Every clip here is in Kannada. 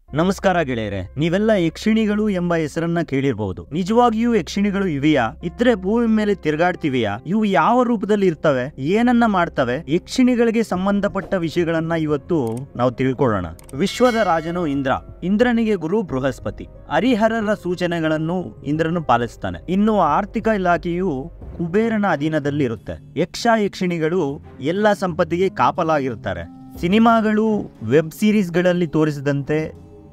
ನಮಸ್ಕಾರ ಗೆಳೆಯರೆ, ನೀವೆಲ್ಲ ಯಕ್ಷಿಣಿಗಳು ಎಂಬ ಹೆಸರನ್ನ ಕೇಳಿರಬಹುದು. ನಿಜವಾಗಿಯೂ ಯಕ್ಷಿಣಿಗಳು ಇವೆಯಾ? ಇದ್ರೆ ಭೂಮಿ ಮೇಲೆ ತಿರುಗಾಡ್ತಿವೆಯಾ? ಇವು ಯಾವ ರೂಪದಲ್ಲಿ ಇರ್ತವೆ, ಏನನ್ನ ಮಾಡ್ತವೆ? ಯಕ್ಷಿಣಿಗಳಿಗೆ ಸಂಬಂಧಪಟ್ಟ ವಿಷಯಗಳನ್ನ ಇವತ್ತು ನಾವು ತಿಳ್ಕೊಳ್ಳೋಣ. ವಿಶ್ವದ ರಾಜನು ಇಂದ್ರ. ಇಂದ್ರನಿಗೆ ಗುರು ಬೃಹಸ್ಪತಿ. ಹರಿಹರರ ಸೂಚನೆಗಳನ್ನು ಇಂದ್ರನು ಪಾಲಿಸ್ತಾನೆ. ಇನ್ನು ಆರ್ಥಿಕ ಇಲಾಖೆಯು ಕುಬೇರನ ಅಧೀನದಲ್ಲಿ ಇರುತ್ತೆ. ಯಕ್ಷಿಣಿಗಳು ಎಲ್ಲ ಸಂಪತ್ತಿಗೆ ಕಾಪಲಾಗಿರುತ್ತಾರೆ. ಸಿನಿಮಾಗಳು, ವೆಬ್ ಸೀರೀಸ್ಗಳಲ್ಲಿ ತೋರಿಸಿದಂತೆ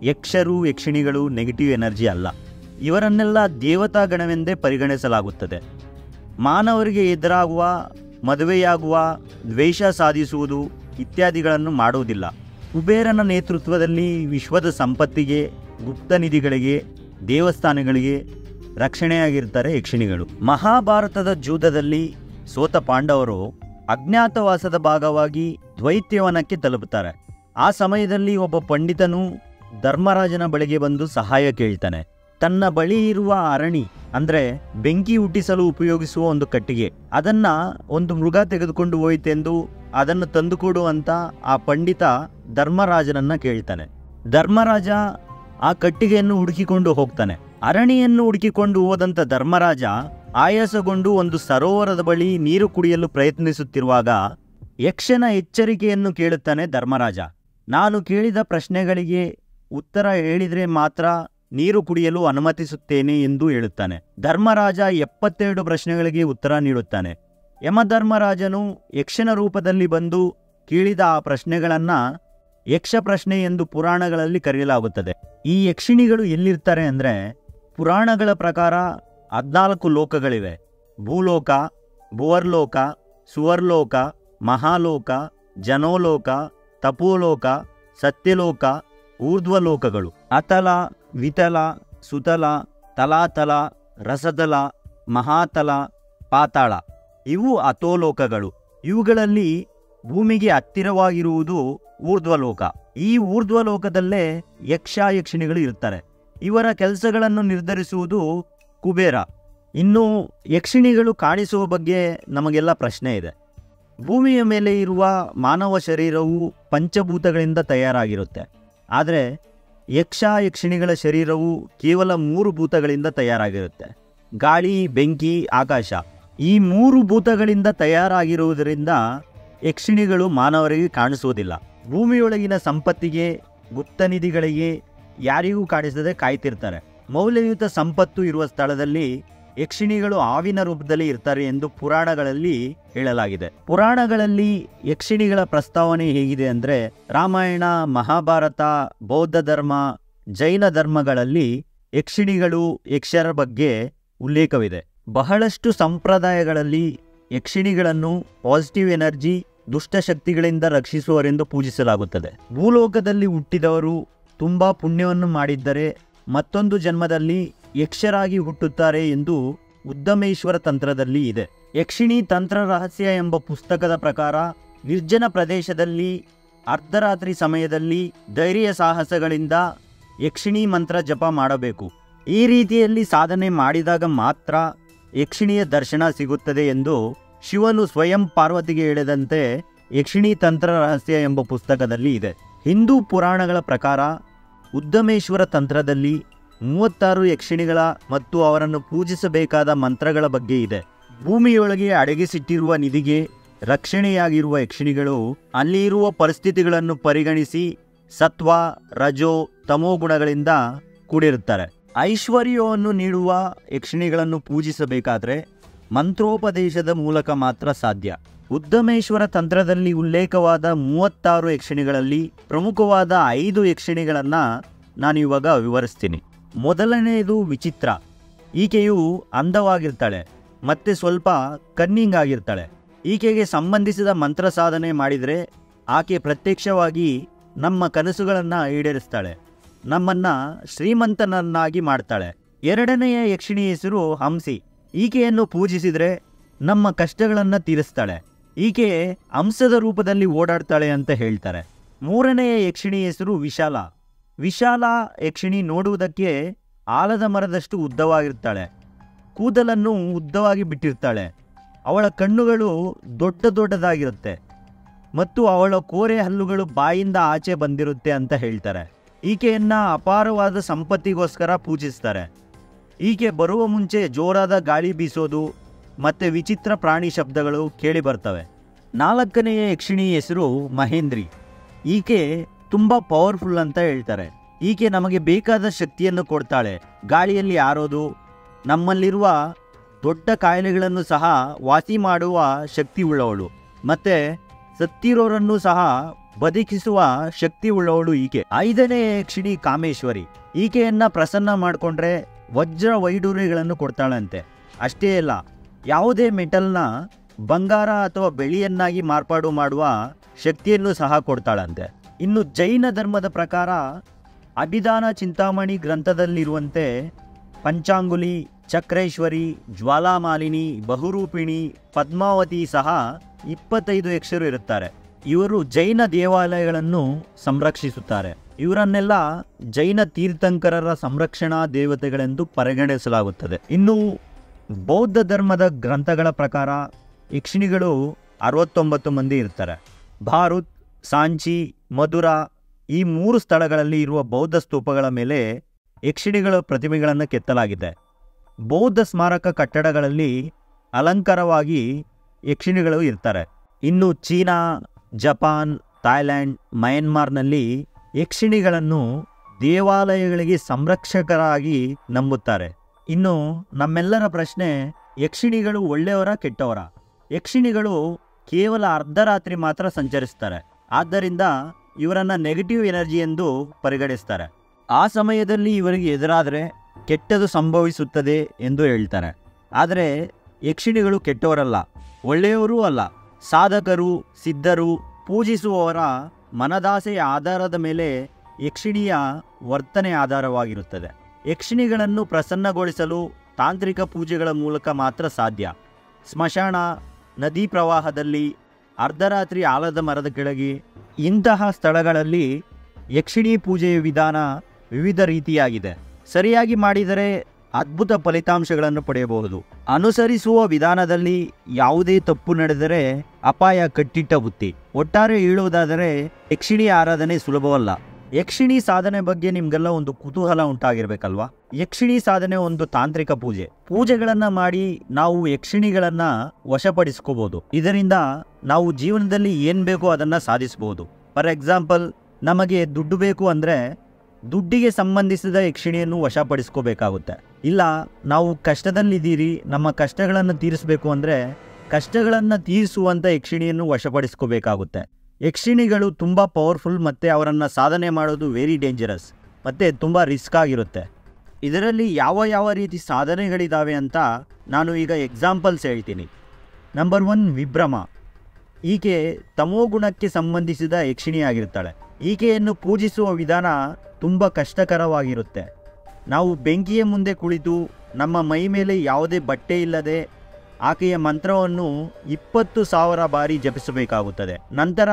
ಯಕ್ಷರು, ಯಕ್ಷಿಣಿಗಳು ನೆಗೆಟಿವ್ ಎನರ್ಜಿ ಅಲ್ಲ. ಇವರನ್ನೆಲ್ಲ ದೇವತಾ ಗಣವೆಂದೇ ಪರಿಗಣಿಸಲಾಗುತ್ತದೆ. ಮಾನವರಿಗೆ ಎದುರಾಗುವ, ಮದುವೆಯಾಗುವ, ದ್ವೇಷ ಸಾಧಿಸುವುದು ಇತ್ಯಾದಿಗಳನ್ನು ಮಾಡುವುದಿಲ್ಲ. ಕುಬೇರನ ನೇತೃತ್ವದಲ್ಲಿ ವಿಶ್ವದ ಸಂಪತ್ತಿಗೆ, ಗುಪ್ತ ನಿಧಿಗಳಿಗೆ, ದೇವಸ್ಥಾನಗಳಿಗೆ ರಕ್ಷಣೆಯಾಗಿರ್ತಾರೆ ಯಕ್ಷಿಣಿಗಳು. ಮಹಾಭಾರತದ ಯುದ್ಧದಲ್ಲಿ ಸೋತ ಪಾಂಡವರು ಅಜ್ಞಾತವಾಸದ ಭಾಗವಾಗಿ ದ್ವೈತ್ಯವನಕ್ಕೆ ತಲುಪುತ್ತಾರೆ. ಆ ಸಮಯದಲ್ಲಿ ಒಬ್ಬ ಪಂಡಿತನು ಧರ್ಮರಾಜನ ಬಳಿಗೆ ಬಂದು ಸಹಾಯ ಕೇಳ್ತಾನೆ. ತನ್ನ ಬಳಿ ಇರುವ ಅರಣಿ ಅಂದ್ರೆ ಬೆಂಕಿ ಹುಟ್ಟಿಸಲು ಉಪಯೋಗಿಸುವ ಒಂದು ಕಟ್ಟಿಗೆ, ಅದನ್ನ ಒಂದು ಮೃಗ ತೆಗೆದುಕೊಂಡು ಹೋಯಿತೆಂದು ಅದನ್ನು ತಂದುಕೊಡು ಅಂತ ಆ ಪಂಡಿತ ಧರ್ಮರಾಜನನ್ನ ಕೇಳ್ತಾನೆ. ಧರ್ಮರಾಜ ಆ ಕಟ್ಟಿಗೆಯನ್ನು ಹುಡುಕಿಕೊಂಡು ಹೋಗ್ತಾನೆ. ಅರಣಿಯನ್ನು ಹುಡುಕಿಕೊಂಡು ಹೋದಂತ ಧರ್ಮರಾಜ ಆಯಾಸಗೊಂಡು ಒಂದು ಸರೋವರದ ಬಳಿ ನೀರು ಕುಡಿಯಲು ಪ್ರಯತ್ನಿಸುತ್ತಿರುವಾಗ ಯಕ್ಷನ ಎಚ್ಚರಿಕೆಯನ್ನು ಕೇಳುತ್ತಾನೆ ಧರ್ಮರಾಜ. ನಾನು ಕೇಳಿದ ಪ್ರಶ್ನೆಗಳಿಗೆ ಉತ್ತರ ಹೇಳಿದ್ರೆ ಮಾತ್ರ ನೀರು ಕುಡಿಯಲು ಅನುಮತಿಸುತ್ತೇನೆ ಎಂದು ಹೇಳುತ್ತಾನೆ. ಧರ್ಮರಾಜ 72 ಪ್ರಶ್ನೆಗಳಿಗೆ ಉತ್ತರ ನೀಡುತ್ತಾನೆ. ಯಮಧರ್ಮರಾಜನು ಯಕ್ಷನ ರೂಪದಲ್ಲಿ ಬಂದು ಕೇಳಿದ ಆ ಪ್ರಶ್ನೆಗಳನ್ನ ಯಕ್ಷ ಪ್ರಶ್ನೆ ಎಂದು ಪುರಾಣಗಳಲ್ಲಿ ಕರೆಯಲಾಗುತ್ತದೆ. ಈ ಯಕ್ಷಿಣಿಗಳು ಎಲ್ಲಿರ್ತಾರೆ ಅಂದ್ರೆ, ಪುರಾಣಗಳ ಪ್ರಕಾರ 14 ಲೋಕಗಳಿವೆ. ಭೂಲೋಕ, ಭುವರ್ಲೋಕ, ಸುವರ್ಲೋಕ, ಮಹಾಲೋಕ, ಜನೋಲೋಕ, ತಪೋಲೋಕ, ಸತ್ಯಲೋಕ, ಊರ್ಧ್ವಲೋಕಗಳು. ಅತಲ, ವಿತಲ, ಸುತಲ, ತಲಾತಲ, ರಸತಲ, ಮಹಾತಲ, ಪಾತಾಳ ಇವು ಅತೋಲೋಕಗಳು. ಇವುಗಳಲ್ಲಿ ಭೂಮಿಗೆ ಹತ್ತಿರವಾಗಿರುವುದು ಊರ್ಧ್ವಲೋಕ. ಈ ಊರ್ಧ್ವಲೋಕದಲ್ಲೇ ಯಕ್ಷಿಣಿಗಳು ಇರುತ್ತಾರೆ. ಇವರ ಕೆಲಸಗಳನ್ನು ನಿರ್ಧರಿಸುವುದು ಕುಬೇರ. ಇನ್ನು ಯಕ್ಷಿಣಿಗಳು ಕಾಣಿಸುವ ಬಗ್ಗೆ ನಮಗೆಲ್ಲ ಪ್ರಶ್ನೆ ಇದೆ. ಭೂಮಿಯ ಮೇಲೆ ಇರುವ ಮಾನವ ಶರೀರವು ಪಂಚಭೂತಗಳಿಂದ ತಯಾರಾಗಿರುತ್ತೆ. ಆದರೆ ಯಕ್ಷಿಣಿಗಳ ಶರೀರವು ಕೇವಲ 3 ಭೂತಗಳಿಂದ ತಯಾರಾಗಿರುತ್ತೆ. ಗಾಳಿ, ಬೆಂಕಿ, ಆಕಾಶ. ಈ 3 ಭೂತಗಳಿಂದ ತಯಾರಾಗಿರುವುದರಿಂದ ಯಕ್ಷಿಣಿಗಳು ಮಾನವರಿಗೆ ಕಾಣಿಸುವುದಿಲ್ಲ. ಭೂಮಿಯೊಳಗಿನ ಸಂಪತ್ತಿಗೆ, ಗುಪ್ತ ನಿಧಿಗಳಿಗೆ ಯಾರಿಗೂ ಕಾಣಿಸದೆ ಕಾಯ್ತಿರ್ತಾರೆ. ಮೌಲ್ಯಯುತ ಸಂಪತ್ತು ಇರುವ ಸ್ಥಳದಲ್ಲಿ ಯಕ್ಷಿಣಿಗಳು ಹಾವಿನ ರೂಪದಲ್ಲಿ ಇರ್ತಾರೆ ಎಂದು ಪುರಾಣಗಳಲ್ಲಿ ಹೇಳಲಾಗಿದೆ. ಪುರಾಣಗಳಲ್ಲಿ ಯಕ್ಷಿಣಿಗಳ ಪ್ರಸ್ತಾವನೆ ಹೇಗಿದೆ ಅಂದ್ರೆ, ರಾಮಾಯಣ, ಮಹಾಭಾರತ, ಬೌದ್ಧ ಧರ್ಮ, ಜೈನ ಧರ್ಮಗಳಲ್ಲಿ ಯಕ್ಷಿಣಿಗಳು, ಯಕ್ಷರ ಬಗ್ಗೆ ಉಲ್ಲೇಖವಿದೆ. ಬಹಳಷ್ಟು ಸಂಪ್ರದಾಯಗಳಲ್ಲಿ ಯಕ್ಷಿಣಿಗಳನ್ನು ಪಾಸಿಟಿವ್ ಎನರ್ಜಿ, ದುಷ್ಟಶಕ್ತಿಗಳಿಂದ ರಕ್ಷಿಸುವರೆಂದು ಪೂಜಿಸಲಾಗುತ್ತದೆ. ಭೂಲೋಕದಲ್ಲಿ ಹುಟ್ಟಿದವರು ತುಂಬಾ ಪುಣ್ಯವನ್ನು ಮಾಡಿದ್ದರೆ ಮತ್ತೊಂದು ಜನ್ಮದಲ್ಲಿ ಯಕ್ಷರಾಗಿ ಹುಟ್ಟುತ್ತಾರೆ ಎಂದು ಉದ್ದಮೇಶ್ವರ ತಂತ್ರದಲ್ಲಿ ಇದೆ. ಯಕ್ಷಿಣಿ ತಂತ್ರ ರಹಸ್ಯ ಎಂಬ ಪುಸ್ತಕದ ಪ್ರಕಾರ ನಿರ್ಜನ ಪ್ರದೇಶದಲ್ಲಿ ಅರ್ಧರಾತ್ರಿ ಸಮಯದಲ್ಲಿ ಧೈರ್ಯ ಸಾಹಸಗಳಿಂದ ಯಕ್ಷಿಣಿ ಮಂತ್ರ ಜಪ ಮಾಡಬೇಕು. ಈ ರೀತಿಯಲ್ಲಿ ಸಾಧನೆ ಮಾಡಿದಾಗ ಮಾತ್ರ ಯಕ್ಷಿಣಿಯ ದರ್ಶನ ಸಿಗುತ್ತದೆ ಎಂದು ಶಿವನು ಸ್ವಯಂ ಪಾರ್ವತಿಗೆ ಹೇಳಿದಂತೆ ಯಕ್ಷಿಣಿ ತಂತ್ರ ರಹಸ್ಯ ಎಂಬ ಪುಸ್ತಕದಲ್ಲಿ ಇದೆ. ಹಿಂದೂ ಪುರಾಣಗಳ ಪ್ರಕಾರ ಉದ್ದಮೇಶ್ವರ ತಂತ್ರದಲ್ಲಿ 36 ಯಕ್ಷಿಣಿಗಳ ಮತ್ತು ಅವರನ್ನು ಪೂಜಿಸಬೇಕಾದ ಮಂತ್ರಗಳ ಬಗ್ಗೆ ಇದೆ. ಭೂಮಿಯೊಳಗೆ ಅಡಗಿಸಿಟ್ಟಿರುವ ನಿಧಿಗೆ ರಕ್ಷಣೆಯಾಗಿರುವ ಯಕ್ಷಿಣಿಗಳು ಅಲ್ಲಿ ಇರುವ ಪರಿಸ್ಥಿತಿಗಳನ್ನು ಪರಿಗಣಿಸಿ ಸತ್ವ, ರಜೋ, ತಮೋ ಗುಣಗಳಿಂದ ಕೂಡಿರುತ್ತಾರೆ. ಐಶ್ವರ್ಯವನ್ನು ನೀಡುವ ಯಕ್ಷಿಣಿಗಳನ್ನು ಪೂಜಿಸಬೇಕಾದ್ರೆ ಮಂತ್ರೋಪದೇಶದ ಮೂಲಕ ಮಾತ್ರ ಸಾಧ್ಯ. ಉದ್ದಮೇಶ್ವರ ತಂತ್ರದಲ್ಲಿ ಉಲ್ಲೇಖವಾದ 36 ಯಕ್ಷಿಣಿಗಳಲ್ಲಿ ಪ್ರಮುಖವಾದ 5 ಯಕ್ಷಿಣಿಗಳನ್ನ ನಾನಿವಾಗ ವಿವರಿಸ್ತೀನಿ. ಮೊದಲನೆಯದು ವಿಚಿತ್ರ. ಈಕೆಯು ಅಂದವಾಗಿರ್ತಾಳೆ ಮತ್ತೆ ಸ್ವಲ್ಪ ಕನ್ನಿಂಗ್ ಆಗಿರ್ತಾಳೆ. ಈಕೆಗೆ ಸಂಬಂಧಿಸಿದ ಮಂತ್ರ ಸಾಧನೆ ಮಾಡಿದರೆ ಆಕೆ ಪ್ರತ್ಯಕ್ಷವಾಗಿ ನಮ್ಮ ಕನಸುಗಳನ್ನು ಈಡೇರಿಸ್ತಾಳೆ, ನಮ್ಮನ್ನ ಶ್ರೀಮಂತನನ್ನಾಗಿ ಮಾಡ್ತಾಳೆ. ಎರಡನೆಯ ಯಕ್ಷಿಣಿ ಹೆಸರು ಹಂಸಿ. ಈಕೆಯನ್ನು ಪೂಜಿಸಿದರೆ ನಮ್ಮ ಕಷ್ಟಗಳನ್ನು ತೀರಿಸ್ತಾಳೆ. ಈಕೆ ಹಂಸದ ರೂಪದಲ್ಲಿ ಓಡಾಡ್ತಾಳೆ ಅಂತ ಹೇಳ್ತಾರೆ. ಮೂರನೆಯ ಯಕ್ಷಿಣಿ ಹೆಸರು ವಿಶಾಲ. ವಿಶಾಲ ಯಕ್ಷಿಣಿ ನೋಡುವುದಕ್ಕೆ ಆಲದ ಮರದಷ್ಟು ಉದ್ದವಾಗಿರ್ತಾಳೆ. ಕೂದಲನ್ನು ಉದ್ದವಾಗಿ ಬಿಟ್ಟಿರ್ತಾಳೆ. ಅವಳ ಕಣ್ಣುಗಳು ದೊಡ್ಡದಾಗಿರುತ್ತೆ ಮತ್ತು ಅವಳ ಕೋರೆ ಹಲ್ಲುಗಳು ಬಾಯಿಂದ ಆಚೆ ಬಂದಿರುತ್ತೆ ಅಂತ ಹೇಳ್ತಾರೆ. ಈಕೆಯನ್ನ ಅಪಾರವಾದ ಸಂಪತ್ತಿಗೋಸ್ಕರ ಪೂಜಿಸ್ತಾರೆ. ಈಕೆ ಬರುವ ಮುಂಚೆ ಜೋರಾದ ಗಾಳಿ ಬೀಸೋದು ಮತ್ತು ವಿಚಿತ್ರ ಪ್ರಾಣಿ ಶಬ್ದಗಳು ಕೇಳಿ ಬರ್ತವೆ. 4ನೆಯ ಯಕ್ಷಿಣಿ ಹೆಸರು ಮಹೇಂದ್ರಿ. ಈಕೆ ತುಂಬ ಪವರ್ಫುಲ್ ಅಂತ ಹೇಳ್ತಾರೆ. ಈಕೆ ನಮಗೆ ಬೇಕಾದ ಶಕ್ತಿಯನ್ನು ಕೊಡ್ತಾಳೆ. ಗಾಳಿಯಲ್ಲಿ ಹಾರೋದು, ನಮ್ಮಲ್ಲಿರುವ ದೊಡ್ಡ ಕಾಯಿಲೆಗಳನ್ನು ಸಹ ವಾಸಿ ಮಾಡುವ ಶಕ್ತಿ ಉಳ್ಳವಳು, ಮತ್ತು ಸತ್ತಿರೋರನ್ನು ಸಹ ಬದುಕಿಸುವ ಶಕ್ತಿ ಉಳ್ಳವಳು ಈಕೆ. 5ನೆಯ ಯಕ್ಷಿಣಿ ಕಾಮೇಶ್ವರಿ. ಈಕೆಯನ್ನು ಪ್ರಸನ್ನ ಮಾಡಿಕೊಂಡ್ರೆ ವಜ್ರ ವೈಡೂರ್ಯಗಳನ್ನು ಕೊಡ್ತಾಳಂತೆ. ಅಷ್ಟೇ ಅಲ್ಲ, ಯಾವುದೇ ಮೆಟಲ್ನ ಬಂಗಾರ ಅಥವಾ ಬೆಳ್ಳಿಯನ್ನಾಗಿ ಮಾರ್ಪಾಡು ಮಾಡುವ ಶಕ್ತಿಯನ್ನು ಸಹ ಕೊಡ್ತಾಳಂತೆ. ಇನ್ನು ಜೈನ ಧರ್ಮದ ಪ್ರಕಾರ ಅಭಿಧಾನ ಚಿಂತಾಮಣಿ ಗ್ರಂಥದಲ್ಲಿರುವಂತೆ ಪಂಚಾಂಗುಲಿ, ಚಕ್ರೇಶ್ವರಿ, ಜ್ವಾಲಾಮಾಲಿನಿ, ಬಹುರೂಪಿಣಿ, ಪದ್ಮಾವತಿ ಸಹ 25 ಯಕ್ಷರು ಇರುತ್ತಾರೆ. ಇವರು ಜೈನ ದೇವಾಲಯಗಳನ್ನು ಸಂರಕ್ಷಿಸುತ್ತಾರೆ. ಇವರನ್ನೆಲ್ಲ ಜೈನ ತೀರ್ಥಂಕರರ ಸಂರಕ್ಷಣಾ ದೇವತೆಗಳೆಂದು ಪರಿಗಣಿಸಲಾಗುತ್ತದೆ. ಇನ್ನು ಬೌದ್ಧ ಧರ್ಮದ ಗ್ರಂಥಗಳ ಪ್ರಕಾರ ಯಕ್ಷಿಣಿಗಳು 69 ಮಂದಿ ಇರ್ತಾರೆ. ಭಾರತ್, ಸಾಂಚಿ, ಮಧುರಾ ಈ 3 ಸ್ಥಳಗಳಲ್ಲಿ ಇರುವ ಬೌದ್ಧ ಸ್ತೂಪಗಳ ಮೇಲೆ ಯಕ್ಷಿಣಿಗಳ ಪ್ರತಿಮೆಗಳನ್ನು ಕೆತ್ತಲಾಗಿದೆ. ಬೌದ್ಧ ಸ್ಮಾರಕ ಕಟ್ಟಡಗಳಲ್ಲಿ ಅಲಂಕಾರವಾಗಿ ಯಕ್ಷಿಣಿಗಳು ಇರ್ತಾರೆ. ಇನ್ನು ಚೀನಾ, ಜಪಾನ್, ಥಾಯ್ಲ್ಯಾಂಡ್, ಮಯನ್ಮಾರ್ನಲ್ಲಿ ಯಕ್ಷಿಣಿಗಳನ್ನು ದೇವಾಲಯಗಳಿಗೆ ಸಂರಕ್ಷಕರಾಗಿ ನಂಬುತ್ತಾರೆ. ಇನ್ನು ನಮ್ಮೆಲ್ಲರ ಪ್ರಶ್ನೆ, ಯಕ್ಷಿಣಿಗಳು ಒಳ್ಳೆಯವರ ಕೆಟ್ಟವರ? ಯಕ್ಷಿಣಿಗಳು ಕೇವಲ ಅರ್ಧರಾತ್ರಿ ಮಾತ್ರ ಸಂಚರಿಸ್ತಾರೆ. ಆದ್ದರಿಂದ ಇವರನ್ನು ನೆಗೆಟಿವ್ ಎನರ್ಜಿ ಎಂದು ಪರಿಗಣಿಸ್ತಾರೆ. ಆ ಸಮಯದಲ್ಲಿ ಇವರಿಗೆ ಎದುರಾದರೆ ಕೆಟ್ಟದು ಸಂಭವಿಸುತ್ತದೆ ಎಂದು ಹೇಳ್ತಾರೆ. ಆದರೆ ಯಕ್ಷಿಣಿಗಳು ಕೆಟ್ಟವರಲ್ಲ, ಒಳ್ಳೆಯವರೂ ಅಲ್ಲ. ಸಾಧಕರು, ಸಿದ್ಧರು, ಪೂಜಿಸುವವರ ಮನದಾಸೆಯ ಆಧಾರದ ಮೇಲೆ ಯಕ್ಷಿಣಿಯ ವರ್ತನೆ ಆಧಾರವಾಗಿರುತ್ತದೆ. ಯಕ್ಷಿಣಿಗಳನ್ನು ಪ್ರಸನ್ನಗೊಳಿಸಲು ತಾಂತ್ರಿಕ ಪೂಜೆಗಳ ಮೂಲಕ ಮಾತ್ರ ಸಾಧ್ಯ. ಸ್ಮಶಾನ, ನದಿ ಪ್ರವಾಹದಲ್ಲಿ, ಅರ್ಧರಾತ್ರಿ ಆಲದ ಮರದ ಕೆಳಗೆ ಇಂತಹ ಸ್ಥಳಗಳಲ್ಲಿ ಯಕ್ಷಿಣಿ ಪೂಜೆಯ ವಿಧಾನ ವಿವಿಧ ರೀತಿಯಾಗಿದೆ. ಸರಿಯಾಗಿ ಮಾಡಿದರೆ ಅದ್ಭುತ ಫಲಿತಾಂಶಗಳನ್ನು ಪಡೆಯಬಹುದು. ಅನುಸರಿಸುವ ವಿಧಾನದಲ್ಲಿ ಯಾವುದೇ ತಪ್ಪು ನಡೆದರೆ ಅಪಾಯ ಕಟ್ಟಿಟ್ಟ ಬುತ್ತಿ. ಒಟ್ಟಾರೆ ಹೇಳುವುದಾದರೆ ಯಕ್ಷಿಣಿ ಆರಾಧನೆ ಸುಲಭವಲ್ಲ. ಯಕ್ಷಿಣಿ ಸಾಧನೆ ಬಗ್ಗೆ ನಿಮಗೆಲ್ಲ ಒಂದು ಕುತೂಹಲ ಉಂಟಾಗಿರ್ಬೇಕಲ್ವಾ? ಯಕ್ಷಿಣಿ ಸಾಧನೆ ಒಂದು ತಾಂತ್ರಿಕ ಪೂಜೆ. ಪೂಜೆಗಳನ್ನು ಮಾಡಿ ನಾವು ಯಕ್ಷಿಣಿಗಳನ್ನು ವಶಪಡಿಸ್ಕೋಬಹುದು. ಇದರಿಂದ ನಾವು ಜೀವನದಲ್ಲಿ ಏನು ಬೇಕೋ ಅದನ್ನು ಸಾಧಿಸಬಹುದು. ಫಾರ್ ಎಕ್ಸಾಂಪಲ್, ನಮಗೆ ದುಡ್ಡು ಬೇಕು ಅಂದರೆ ದುಡ್ಡಿಗೆ ಸಂಬಂಧಿಸಿದ ಯಕ್ಷಿಣಿಯನ್ನು ವಶಪಡಿಸ್ಕೋಬೇಕಾಗುತ್ತೆ. ಇಲ್ಲ, ನಾವು ಕಷ್ಟದಲ್ಲಿದ್ದೀರಿ, ನಮ್ಮ ಕಷ್ಟಗಳನ್ನು ತೀರಿಸಬೇಕು ಅಂದರೆ ಕಷ್ಟಗಳನ್ನು ತೀರಿಸುವಂಥ ಯಕ್ಷಿಣಿಯನ್ನು ವಶಪಡಿಸ್ಕೋಬೇಕಾಗುತ್ತೆ. ಯಕ್ಷಿಣಿಗಳು ತುಂಬ ಪವರ್ಫುಲ್ ಮತ್ತು ಅವರನ್ನು ಸಾಧನೆ ಮಾಡೋದು ವೆರಿ ಡೇಂಜರಸ್ ಮತ್ತು ತುಂಬ ರಿಸ್ಕ್ ಆಗಿರುತ್ತೆ. ಇದರಲ್ಲಿ ಯಾವ ರೀತಿ ಸಾಧನೆಗಳಿದ್ದಾವೆ ಅಂತ ನಾನು ಈಗ ಎಕ್ಸಾಂಪಲ್ಸ್ ಹೇಳ್ತೀನಿ. ನಂಬರ್ 1, ವಿಭ್ರಮ. ಈಕೆ ತಮೋಗುಣಕ್ಕೆ ಸಂಬಂಧಿಸಿದ ಯಕ್ಷಿಣಿಯಾಗಿರ್ತಾಳೆ. ಈಕೆಯನ್ನು ಪೂಜಿಸುವ ವಿಧಾನ ತುಂಬ ಕಷ್ಟಕರವಾಗಿರುತ್ತೆ. ನಾವು ಬೆಂಕಿಯ ಮುಂದೆ ಕುಳಿತು ನಮ್ಮ ಮೈ ಮೇಲೆ ಯಾವುದೇ ಬಟ್ಟೆ ಇಲ್ಲದೆ ಆಕೆಯ ಮಂತ್ರವನ್ನು 20,000 ಬಾರಿ ಜಪಿಸಬೇಕಾಗುತ್ತದೆ. ನಂತರ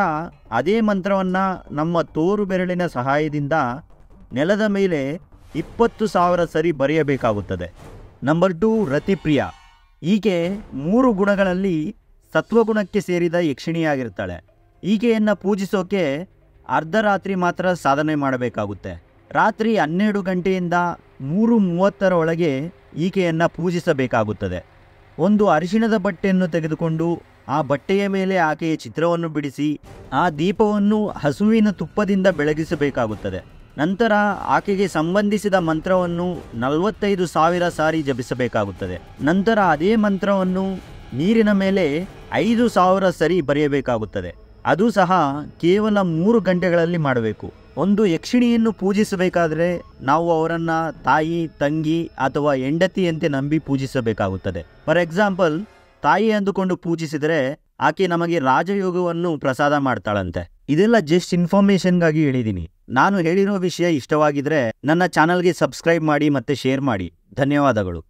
ಅದೇ ಮಂತ್ರವನ್ನು ನಮ್ಮ ತೋರು ಬೆರಳಿನ ಸಹಾಯದಿಂದ ನೆಲದ ಮೇಲೆ 20,000 ಸರಿ ಬರೆಯಬೇಕಾಗುತ್ತದೆ. ನಂಬರ್ 2, ರತಿಪ್ರಿಯ. ಈಕೆ 3 ಗುಣಗಳಲ್ಲಿ ಸತ್ವಗುಣಕ್ಕೆ ಸೇರಿದ ಯಕ್ಷಿಣಿಯಾಗಿರ್ತಾಳೆ. ಈಕೆಯನ್ನು ಪೂಜಿಸೋಕೆ ಅರ್ಧರಾತ್ರಿ ಮಾತ್ರ ಸಾಧನೆ ಮಾಡಬೇಕಾಗುತ್ತೆ. ರಾತ್ರಿ 12 ಗಂಟೆಯಿಂದ 3:30 ಒಳಗೆ ಈಕೆಯನ್ನು ಪೂಜಿಸಬೇಕಾಗುತ್ತದೆ. ಒಂದು ಅರಿಶಿಣದ ಬಟ್ಟೆಯನ್ನು ತೆಗೆದುಕೊಂಡು ಆ ಬಟ್ಟೆಯ ಮೇಲೆ ಆಕೆಯ ಚಿತ್ರವನ್ನು ಬಿಡಿಸಿ ಆ ದೀಪವನ್ನು ಹಸುವಿನ ತುಪ್ಪದಿಂದ ಬೆಳಗಿಸಬೇಕಾಗುತ್ತದೆ. ನಂತರ ಆಕೆಗೆ ಸಂಬಂಧಿಸಿದ ಮಂತ್ರವನ್ನು 45,000 ಸಾರಿ ಜಪಿಸಬೇಕಾಗುತ್ತದೆ. ನಂತರ ಅದೇ ಮಂತ್ರವನ್ನು ನೀರಿನ ಮೇಲೆ 5,000 ಸರಿ ಬರೆಯಬೇಕಾಗುತ್ತದೆ. ಅದು ಸಹ ಕೇವಲ 3 ಗಂಟೆಗಳಲ್ಲಿ ಮಾಡಬೇಕು. ಒಂದು ಯಕ್ಷಿಣಿಯನ್ನು ಪೂಜಿಸಬೇಕಾದರೆ ನಾವು ಅವರನ್ನು ತಾಯಿ, ತಂಗಿ ಅಥವಾ ಹೆಂಡತಿಯಂತೆ ನಂಬಿ ಪೂಜಿಸಬೇಕಾಗುತ್ತದೆ. ಫಾರ್ ಎಕ್ಸಾಂಪಲ್, ತಾಯಿ ಅಂದುಕೊಂಡು ಪೂಜಿಸಿದರೆ ಆಕೆ ನಮಗೆ ರಾಜಯೋಗವನ್ನು ಪ್ರಸಾದ ಮಾಡ್ತಾಳಂತೆ. ಇದೆಲ್ಲ ಜಸ್ಟ್ ಇನ್ಫಾರ್ಮೇಷನ್ಗಾಗಿ ಹೇಳಿದ್ದೀನಿ. ನಾನು ಹೇಳಿರೋ ವಿಷಯ ಇಷ್ಟವಾಗಿದ್ರೆ ನನ್ನ ಚಾನಲ್ಗೆ ಸಬ್ಸ್ಕ್ರೈಬ್ ಮಾಡಿ ಮತ್ತು ಶೇರ್ ಮಾಡಿ. ಧನ್ಯವಾದಗಳು.